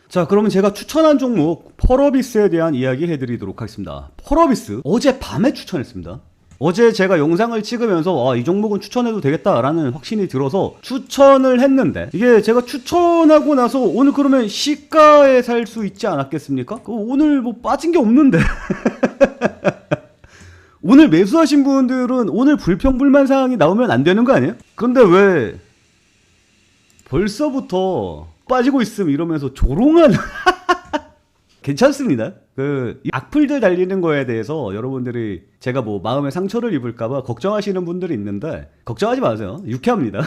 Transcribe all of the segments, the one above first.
자, 그러면 제가 추천한 종목 펄어비스에 대한 이야기 해드리도록 하겠습니다. 펄어비스 어제 밤에 추천했습니다. 어제 제가 영상을 찍으면서 이 종목은 추천해도 되겠다라는 확신이 들어서 추천을 했는데, 이게 제가 추천하고 나서 오늘 그러면 시가에 살 수 있지 않았겠습니까? 오늘 뭐 빠진 게 없는데 오늘 매수하신 분들은 오늘 불평불만 사항이 나오면 안 되는 거 아니에요? 그런데 왜 벌써부터 빠지고 있음 이러면서 조롱하는 괜찮습니다. 이 악플들 달리는 거에 대해서 여러분들이 제가 뭐 마음에 상처를 입을까봐 걱정하시는 분들이 있는데 걱정하지 마세요. 유쾌합니다.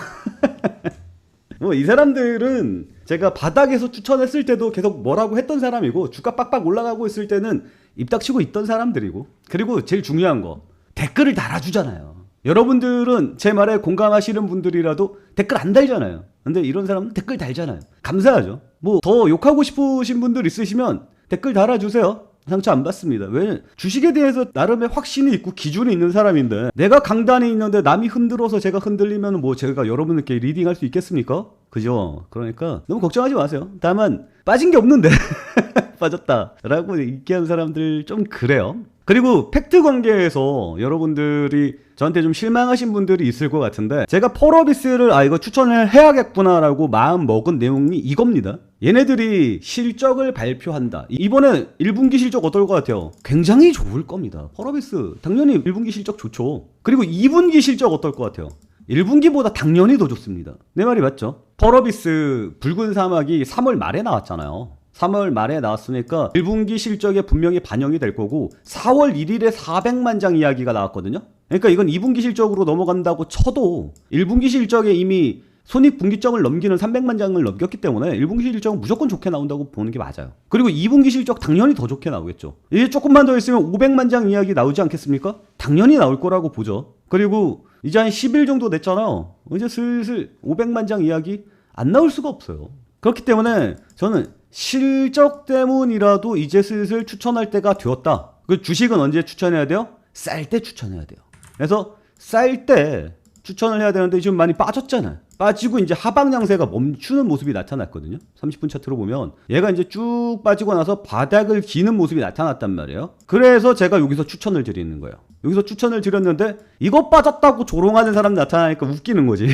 뭐 이 사람들은 제가 바닥에서 추천했을 때도 계속 뭐라고 했던 사람이고, 주가 빡빡 올라가고 있을 때는 입 닥치고 있던 사람들이고, 그리고 제일 중요한 거 댓글을 달아주잖아요. 여러분들은 제 말에 공감하시는 분들이라도 댓글 안 달잖아요. 근데 이런 사람은 댓글 달잖아요. 감사하죠. 뭐 더 욕하고 싶으신 분들 있으시면 댓글 달아주세요. 상처 안 받습니다. 왜? 주식에 대해서 나름의 확신이 있고 기준이 있는 사람인데, 내가 강단이 있는데 남이 흔들어서 제가 흔들리면 뭐 제가 여러분들께 리딩할 수 있겠습니까? 그죠? 그러니까 너무 걱정하지 마세요. 다만 빠진 게 없는데 빠졌다 라고 얘기하는 사람들 좀 그래요. 그리고 팩트 관계에서 여러분들이 저한테 좀 실망하신 분들이 있을 것 같은데, 제가 펄어비스를 이거 추천을 해야겠구나 라고 마음 먹은 내용이 이겁니다. 얘네들이 실적을 발표한다. 이번에 1분기 실적 어떨 것 같아요? 굉장히 좋을 겁니다. 펄어비스 당연히 1분기 실적 좋죠. 그리고 2분기 실적 어떨 것 같아요? 1분기보다 당연히 더 좋습니다. 내 말이 맞죠? 펄어비스 붉은 사막이 3월 말에 나왔잖아요. 3월 말에 나왔으니까 1분기 실적에 분명히 반영이 될 거고, 4월 1일에 400만 장 이야기가 나왔거든요. 그러니까 이건 2분기 실적으로 넘어간다고 쳐도 1분기 실적에 이미 손익분기점을 넘기는 300만 장을 넘겼기 때문에 1분기 실적은 무조건 좋게 나온다고 보는 게 맞아요. 그리고 2분기 실적 당연히 더 좋게 나오겠죠. 이제 조금만 더 있으면 500만 장 이야기 나오지 않겠습니까? 당연히 나올 거라고 보죠. 그리고 이제 한 10일 정도 됐잖아요. 이제 슬슬 500만 장 이야기 안 나올 수가 없어요. 그렇기 때문에 저는 실적 때문이라도 이제 슬슬 추천할 때가 되었다. 그 주식은 언제 추천해야 돼요? 쌀 때 추천해야 돼요. 그래서 쌀 때 추천을 해야 되는데 지금 많이 빠졌잖아요. 빠지고 이제 하방 양세가 멈추는 모습이 나타났거든요. 30분 차트로 보면 얘가 이제 쭉 빠지고 나서 바닥을 기는 모습이 나타났단 말이에요. 그래서 제가 여기서 추천을 드리는 거예요. 여기서 추천을 드렸는데 이거 빠졌다고 조롱하는 사람 나타나니까 웃기는 거지.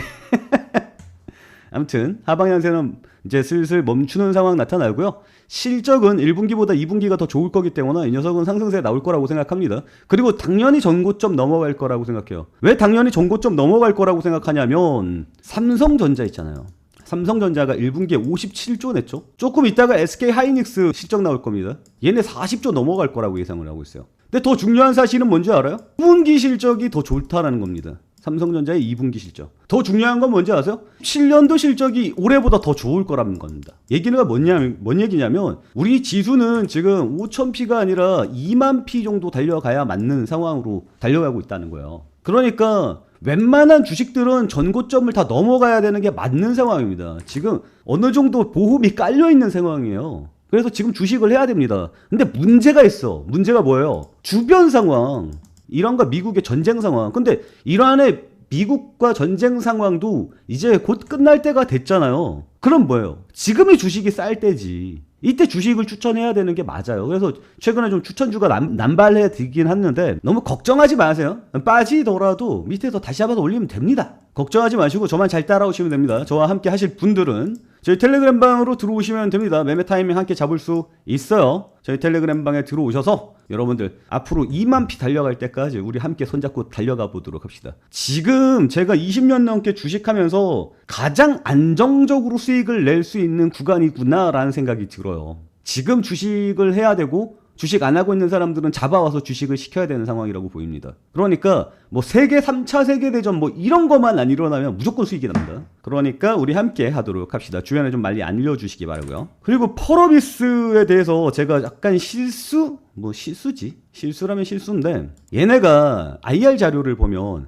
아무튼 하방 양세는 이제 슬슬 멈추는 상황 나타나고요. 실적은 1분기보다 2분기가 더 좋을 거기 때문에 이 녀석은 상승세 나올 거라고 생각합니다. 그리고 당연히 전고점 넘어갈 거라고 생각해요. 왜 당연히 전고점 넘어갈 거라고 생각하냐면, 삼성전자 있잖아요. 삼성전자가 1분기에 57조 냈죠. 조금 있다가 SK하이닉스 실적 나올 겁니다. 얘네 40조 넘어갈 거라고 예상을 하고 있어요. 근데 더 중요한 사실은 뭔지 알아요? 2분기 실적이 더 좋다라는 겁니다. 삼성전자의 2분기 실적. 더 중요한 건 뭔지 아세요? 7년도 실적이 올해보다 더 좋을 거라는 겁니다. 얘기가 뭔 얘기냐면, 우리 지수는 지금 5,000P가 아니라 2만 P 정도 달려가야 맞는 상황으로 달려가고 있다는 거예요. 그러니까 웬만한 주식들은 전고점을 다 넘어가야 되는 게 맞는 상황입니다. 지금 어느 정도 보험이 깔려 있는 상황이에요. 그래서 지금 주식을 해야 됩니다. 근데 문제가 있어. 문제가 뭐예요? 주변 상황. 이란과 미국의 전쟁 상황. 근데 이란의 미국과 전쟁 상황도 이제 곧 끝날 때가 됐잖아요. 그럼 뭐예요? 지금이 주식이 쌀 때지. 이때 주식을 추천해야 되는 게 맞아요. 그래서 최근에 좀 추천주가 남발해 드긴 했는데 너무 걱정하지 마세요. 빠지더라도 밑에서 다시 한번 올리면 됩니다. 걱정하지 마시고 저만 잘 따라오시면 됩니다. 저와 함께 하실 분들은 저희 텔레그램 방으로 들어오시면 됩니다. 매매 타이밍 함께 잡을 수 있어요. 저희 텔레그램 방에 들어오셔서 여러분들 앞으로 2만 P 달려갈 때까지 우리 함께 손잡고 달려가 보도록 합시다. 지금 제가 20년 넘게 주식하면서 가장 안정적으로 수익을 낼 수 있는 구간이구나 라는 생각이 들어요. 지금 주식을 해야 되고, 주식 안 하고 있는 사람들은 잡아와서 주식을 시켜야 되는 상황이라고 보입니다. 그러니까 뭐 세계 3차 세계대전 뭐 이런 것만 안 일어나면 무조건 수익이 납니다. 그러니까 우리 함께 하도록 합시다. 주변에 좀 많이 알려주시기 바라고요. 그리고 펄어비스에 대해서 제가 약간 실수라면 실수인데, 얘네가 IR 자료를 보면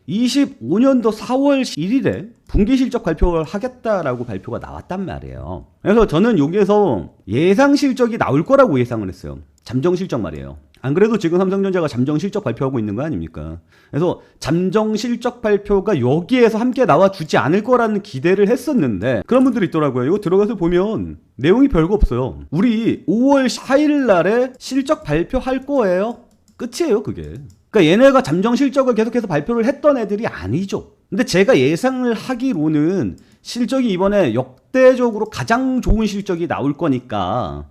25년도 4월 1일에 분기 실적 발표를 하겠다라고 발표가 나왔단 말이에요. 그래서 저는 여기에서 예상 실적이 나올 거라고 예상을 했어요. 잠정 실적 말이에요. 안 그래도 지금 삼성전자가 잠정 실적 발표하고 있는 거 아닙니까? 그래서 잠정 실적 발표가 여기에서 함께 나와주지 않을 거라는 기대를 했었는데 그런 분들이 있더라고요. 이거 들어가서 보면 내용이 별거 없어요. 우리 5월 4일 날에 실적 발표할 거예요. 끝이에요, 그게. 그러니까 얘네가 잠정 실적을 계속해서 발표를 했던 애들이 아니죠. 근데 제가 예상을 하기로는 실적이 이번에 역대적으로 가장 좋은 실적이 나올 거니까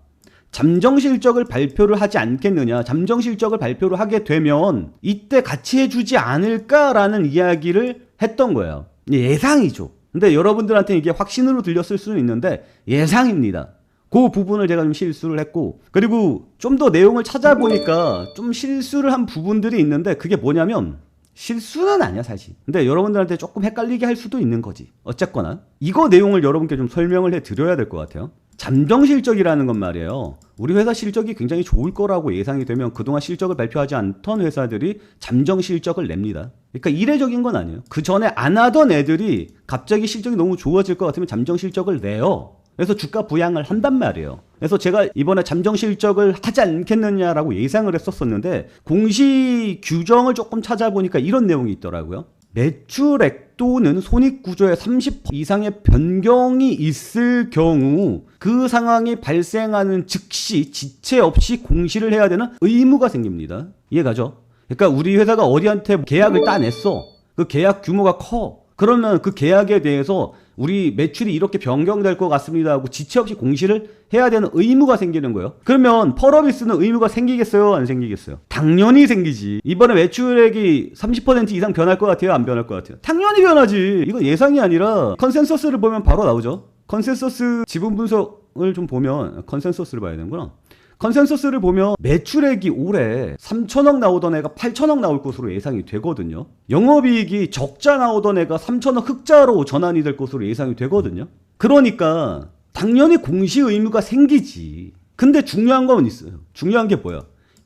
잠정 실적을 발표를 하지 않겠느냐. 잠정 실적을 발표를 하게 되면 이때 같이 해주지 않을까라는 이야기를 했던 거예요. 예상이죠. 근데 여러분들한테 이게 확신으로 들렸을 수는 있는데 예상입니다. 그 부분을 제가 좀 실수를 했고, 그리고 좀 더 내용을 찾아보니까 좀 실수를 한 부분들이 있는데 그게 뭐냐면 실수는 아니야 사실. 근데 여러분들한테 조금 헷갈리게 할 수도 있는 거지. 어쨌거나 이거 내용을 여러분께 좀 설명을 해드려야 될 것 같아요. 잠정 실적이라는 건 말이에요. 우리 회사 실적이 굉장히 좋을 거라고 예상이 되면 그동안 실적을 발표하지 않던 회사들이 잠정 실적을 냅니다. 그러니까 이례적인 건 아니에요. 그 전에 안 하던 애들이 갑자기 실적이 너무 좋아질 것 같으면 잠정 실적을 내요. 그래서 주가 부양을 한단 말이에요. 그래서 제가 이번에 잠정 실적을 하지 않겠느냐라고 예상을 했었는데 공시 규정을 조금 찾아보니까 이런 내용이 있더라고요. 매출액 또는 손익구조에 30% 이상의 변경이 있을 경우 그 상황이 발생하는 즉시 지체 없이 공시를 해야 되는 의무가 생깁니다. 이해가죠? 그러니까 우리 회사가 어디한테 계약을 따냈어. 그 계약 규모가 커. 그러면 그 계약에 대해서 우리 매출이 이렇게 변경될 것 같습니다 하고 지체 없이 공시를 해야 되는 의무가 생기는 거예요. 그러면 펄어비스는 의무가 생기겠어요? 안 생기겠어요? 당연히 생기지. 이번에 매출액이 30% 이상 변할 것 같아요? 안 변할 것 같아요? 당연히 변하지. 이건 예상이 아니라 컨센서스를 보면 바로 나오죠. 컨센서스 지분 분석을 좀 보면 컨센서스를 봐야 되는구나. 컨센서스를 보면 매출액이 올해 3천억 나오던 애가 8천억 나올 것으로 예상이 되거든요. 영업이익이 적자 나오던 애가 3천억 흑자로 전환이 될 것으로 예상이 되거든요. 그러니까 당연히 공시 의무가 생기지. 근데 중요한 건 있어요. 중요한 게 뭐야?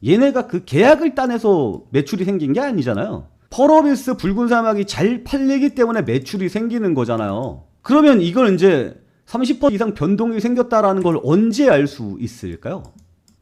얘네가 그 계약을 따내서 매출이 생긴 게 아니잖아요. 펄어비스 붉은 사막이 잘 팔리기 때문에 매출이 생기는 거잖아요. 그러면 이걸 이제 30% 이상 변동이 생겼다라는 걸 언제 알 수 있을까요?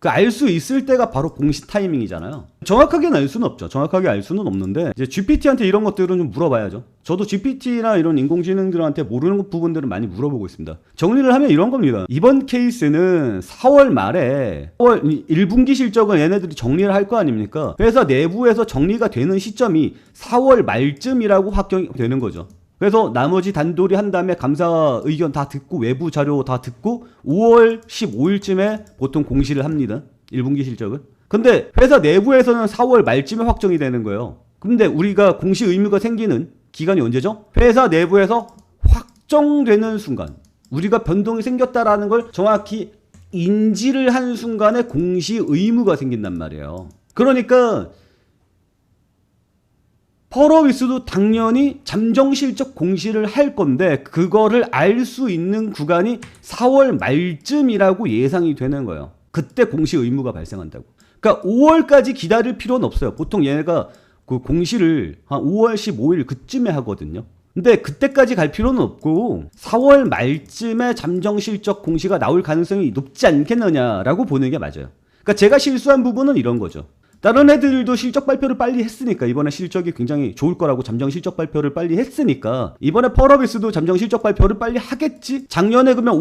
그 알 수 있을 때가 바로 공시 타이밍이잖아요. 정확하게는 알 수는 없죠. 정확하게 알 수는 없는데 이제 GPT한테 이런 것들은 좀 물어봐야죠. 저도 GPT나 이런 인공지능들한테 모르는 부분들은 많이 물어보고 있습니다. 정리를 하면 이런 겁니다. 이번 케이스는 4월 말에 4월 1분기 실적을 얘네들이 정리를 할 거 아닙니까? 회사 내부에서 정리가 되는 시점이 4월 말쯤이라고 확정이 되는 거죠. 그래서 나머지 단돌이 한 다음에 감사 의견 다 듣고 외부 자료 다 듣고 5월 15일쯤에 보통 공시를 합니다. 1분기 실적을. 근데 회사 내부에서는 4월 말쯤에 확정이 되는 거예요. 근데 우리가 공시 의무가 생기는 기간이 언제죠? 회사 내부에서 확정되는 순간. 우리가 변동이 생겼다라는 걸 정확히 인지를 한 순간에 공시 의무가 생긴단 말이에요. 그러니까 펄어비스도 당연히 잠정 실적 공시를 할 건데 그거를 알 수 있는 구간이 4월 말쯤이라고 예상이 되는 거예요. 그때 공시 의무가 발생한다고. 그러니까 5월까지 기다릴 필요는 없어요. 보통 얘네가 그 공시를 한 5월 15일 그쯤에 하거든요. 근데 그때까지 갈 필요는 없고 4월 말쯤에 잠정 실적 공시가 나올 가능성이 높지 않겠느냐라고 보는 게 맞아요. 그러니까 제가 실수한 부분은 이런 거죠. 다른 애들도 실적 발표를 빨리 했으니까 이번에 실적이 굉장히 좋을 거라고 잠정 실적 발표를 빨리 했으니까 이번에 펄어비스도 잠정 실적 발표를 빨리 하겠지? 작년에 그러면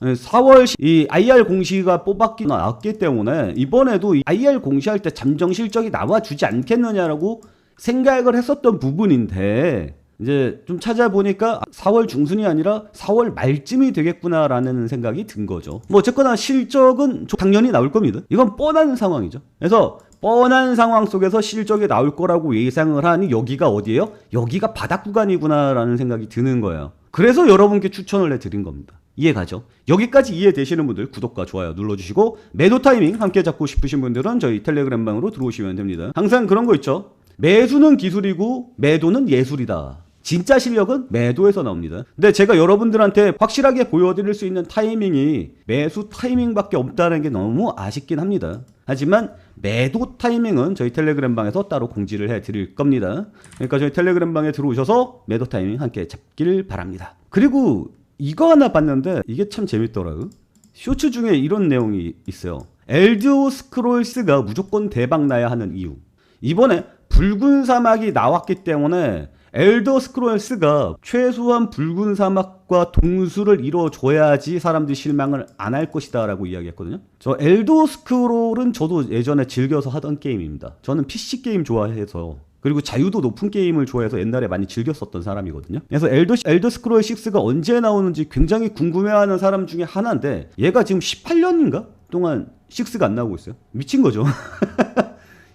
4월 이 IR 공시가 뽑았기 나왔기 때문에 이번에도 이 IR 공시할 때 잠정 실적이 나와주지 않겠느냐라고 생각을 했었던 부분인데 이제 좀 찾아보니까 4월 중순이 아니라 4월 말쯤이 되겠구나라는 생각이 든 거죠. 뭐 어쨌거나 실적은 당연히 나올 겁니다. 이건 뻔한 상황이죠. 그래서 뻔한 상황 속에서 실적이 나올 거라고 예상을 하니 여기가 어디예요? 여기가 바닥 구간이구나라는 생각이 드는 거예요. 그래서 여러분께 추천을 해드린 겁니다. 이해가죠? 여기까지 이해되시는 분들 구독과 좋아요 눌러주시고 매도 타이밍 함께 잡고 싶으신 분들은 저희 텔레그램 방으로 들어오시면 됩니다. 항상 그런 거 있죠? 매수는 기술이고 매도는 예술이다. 진짜 실력은 매도에서 나옵니다. 근데 제가 여러분들한테 확실하게 보여드릴 수 있는 타이밍이 매수 타이밍밖에 없다는 게 너무 아쉽긴 합니다. 하지만 매도 타이밍은 저희 텔레그램 방에서 따로 공지를 해드릴 겁니다. 그러니까 저희 텔레그램 방에 들어오셔서 매도 타이밍 함께 잡길 바랍니다. 그리고 이거 하나 봤는데 이게 참 재밌더라고요. 쇼츠 중에 이런 내용이 있어요. 엘더 스크롤스가 무조건 대박 나야 하는 이유. 이번에 붉은 사막이 나왔기 때문에 엘더 스크롤스가 최소한 붉은 사막과 동수를 이뤄줘야지 사람들이 실망을 안 할 것이다 라고 이야기했거든요. 저 엘더 스크롤은 저도 예전에 즐겨서 하던 게임입니다. 저는 PC 게임 좋아해서, 그리고 자유도 높은 게임을 좋아해서 옛날에 많이 즐겼었던 사람이거든요. 그래서 엘더 스크롤 6가 언제 나오는지 굉장히 궁금해하는 사람 중에 하나인데, 얘가 지금 18년인가 동안 6가 안 나오고 있어요. 미친 거죠.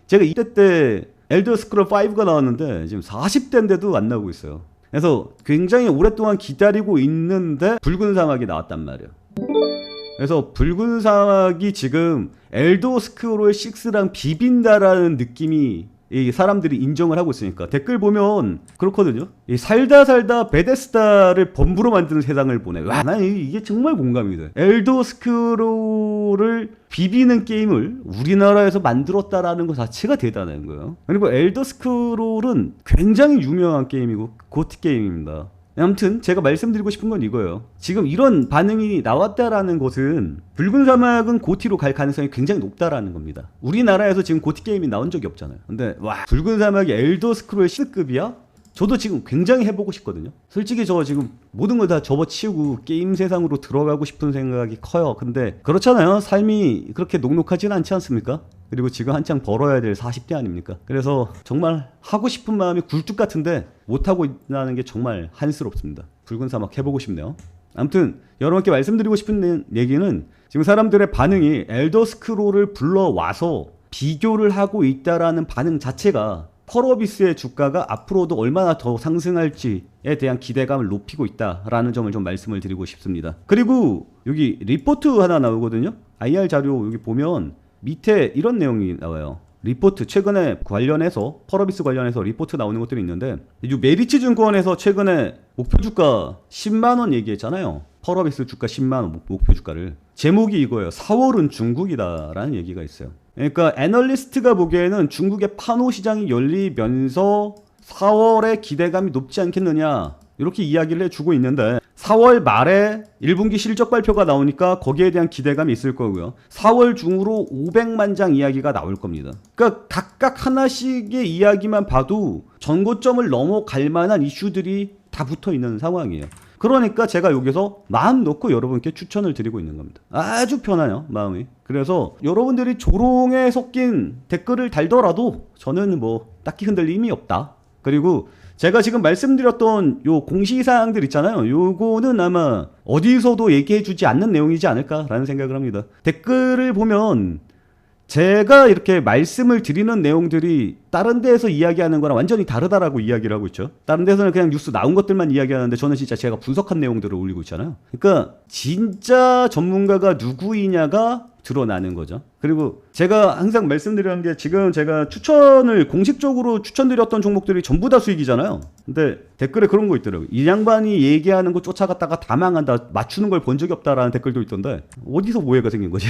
제가 이때 때 엘더 스크롤 5가 나왔는데 지금 40대인데도 안 나오고 있어요. 그래서 굉장히 오랫동안 기다리고 있는데 붉은 사막이 나왔단 말이에요. 그래서 붉은 사막이 지금 엘더 스크롤 6랑 비빈다라는 느낌이 이 사람들이 인정을 하고 있으니까 댓글 보면 그렇거든요. 이 살다 베데스다를 범부로 만드는 세상을 보내. 와, 난 이게 정말 공감이 돼. 엘더 스크롤을 비비는 게임을 우리나라에서 만들었다라는 것 자체가 대단한 거예요. 그리고 엘더 스크롤은 굉장히 유명한 게임이고 고티 게임입니다. 아무튼 제가 말씀드리고 싶은 건 이거예요. 지금 이런 반응이 나왔다라는 것은 붉은 사막은 고티로 갈 가능성이 굉장히 높다라는 겁니다. 우리나라에서 지금 고티 게임이 나온 적이 없잖아요. 근데 와, 붉은 사막이 엘더 스크롤 6급이야? 저도 지금 굉장히 해보고 싶거든요. 솔직히 저 지금 모든 걸 다 접어치우고 게임 세상으로 들어가고 싶은 생각이 커요. 근데 그렇잖아요. 삶이 그렇게 녹록하진 않지 않습니까? 그리고 지금 한창 벌어야 될 40대 아닙니까? 그래서 정말 하고 싶은 마음이 굴뚝 같은데 못하고 있다는 게 정말 한스럽습니다. 붉은 사막 해보고 싶네요. 아무튼 여러분께 말씀드리고 싶은 얘기는, 지금 사람들의 반응이 엘더 스크롤을 불러와서 비교를 하고 있다라는 반응 자체가 펄어비스의 주가가 앞으로도 얼마나 더 상승할지에 대한 기대감을 높이고 있다라는 점을 좀 말씀을 드리고 싶습니다. 그리고 여기 리포트 하나 나오거든요. IR 자료 여기 보면 밑에 이런 내용이 나와요. 리포트, 최근에 관련해서 펄어비스 관련해서 리포트 나오는 것들이 있는데, 이 메리츠 증권에서 최근에 목표 주가 10만원 얘기했잖아요. 펄어비스 주가 10만원 목표 주가를. 제목이 이거예요. 4월은 중국이다 라는 얘기가 있어요. 그러니까 애널리스트가 보기에는 중국의 판호 시장이 열리면서 4월에 기대감이 높지 않겠느냐, 이렇게 이야기를 해주고 있는데, 4월 말에 1분기 실적 발표가 나오니까 거기에 대한 기대감이 있을 거고요. 4월 중으로 500만 장 이야기가 나올 겁니다. 그러니까 각각 하나씩의 이야기만 봐도 전고점을 넘어갈 만한 이슈들이 다 붙어 있는 상황이에요. 그러니까 제가 여기서 마음 놓고 여러분께 추천을 드리고 있는 겁니다. 아주 편해요, 마음이. 그래서 여러분들이 조롱에 섞인 댓글을 달더라도 저는 뭐 딱히 흔들림이 없다. 그리고 제가 지금 말씀드렸던 요 공시사항들 있잖아요. 요거는 아마 어디서도 얘기해주지 않는 내용이지 않을까라는 생각을 합니다. 댓글을 보면 제가 이렇게 말씀을 드리는 내용들이 다른 데에서 이야기하는 거랑 완전히 다르다라고 이야기를 하고 있죠. 다른 데서는 그냥 뉴스 나온 것들만 이야기하는데 저는 진짜 제가 분석한 내용들을 올리고 있잖아요. 그러니까 진짜 전문가가 누구이냐가 드러나는 거죠. 그리고 제가 항상 말씀드리는 게, 지금 제가 공식적으로 추천드렸던 종목들이 전부 다 수익이잖아요. 근데 댓글에 그런 거 있더라고요. 이 양반이 얘기하는 거 쫓아갔다가 다 망한다, 맞추는 걸 본 적이 없다라는 댓글도 있던데, 어디서 오해가 생긴 거지?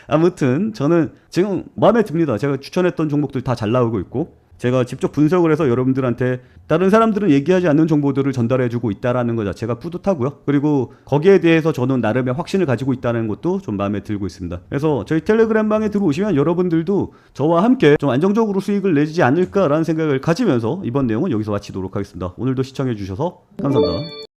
아무튼 저는 지금 마음에 듭니다. 제가 추천했던 종목들 다 잘 나오고 있고, 제가 직접 분석을 해서 여러분들한테 다른 사람들은 얘기하지 않는 정보들을 전달해주고 있다는 것 자체가 뿌듯하고요. 그리고 거기에 대해서 저는 나름의 확신을 가지고 있다는 것도 좀 마음에 들고 있습니다. 그래서 저희 텔레그램방에 들어오시면 여러분들도 저와 함께 좀 안정적으로 수익을 내지 않을까라는 생각을 가지면서 이번 내용은 여기서 마치도록 하겠습니다. 오늘도 시청해주셔서 감사합니다.